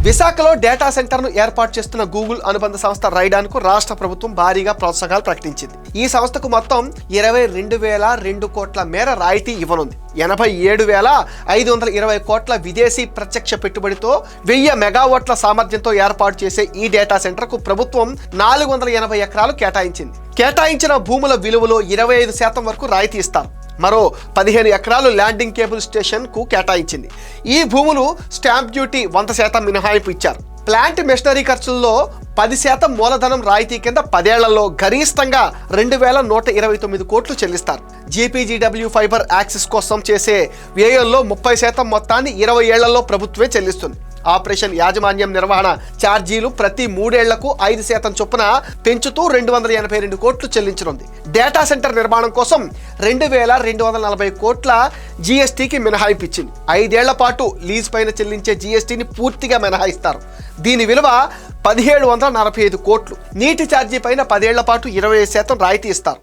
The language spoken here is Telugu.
విశాఖలో డేటా సెంటర్ను ఏర్పాటు చేస్తున్న గూగుల్ అనుబంధ సంస్థ రైడాన్కు రాష్ట్ర ప్రభుత్వం భారీగా ప్రోత్సాహాలు ప్రకటించింది. ఈ సంస్థకు మొత్తం 22,002 కోట్ల మేర రాయితీ ఇవ్వనుంది. 87,520 కోట్ల విదేశీ ప్రత్యక్ష పెట్టుబడితో 1000 మెగావాట్ల సామర్థ్యంతో ఏర్పాటు చేసే ఈ డేటా సెంటర్కు ప్రభుత్వం 480 ఎకరాలు కేటాయించింది. కేటాయించిన భూముల విలువలో 25% వరకు రాయితీ ఇస్తారు. మరో 15 ఎకరాలు ల్యాండింగ్ కేబుల్ స్టేషన్ కు కేటాయించింది. ఈ భూములు స్టాంప్ డ్యూటీ 100% మినహాయింపు ఇచ్చారు. ప్లాంట్ మెషినరీ ఖర్చుల్లో 10% మూలధనం రాయితీ కింద 10 ఏళ్లలో గరిష్టంగా 2,129 కోట్లు చెల్లిస్తారు. జీపీజీడబ్ల్యూ ఫైబర్ యాక్సెస్ కోసం చేసే వ్యయంలో 30% మొత్తాన్ని 20 ఏళ్లలో ప్రభుత్వమే చెల్లిస్తుంది. ఆపరేషన్ యాజమాన్యం నిర్వహణ ఛార్జీలు ప్రతి 3 ఏళ్లకు 5% చొప్పున పెంచుతూ 282 కోట్లు చెల్లించనుంది. డేటా సెంటర్ నిర్మాణం కోసం 2,240 కోట్ల జీఎస్టీకి మినహాయింపు ఇచ్చింది. 5 ఏళ్ల పాటు లీజ్ పైన చెల్లించే జీఎస్టీని పూర్తిగా మినహాయిస్తారు. దీని విలువ 1,745 కోట్లు. నీటి ఛార్జీ పైన 10 ఏళ్ల పాటు 20% రాయితీ ఇస్తారు.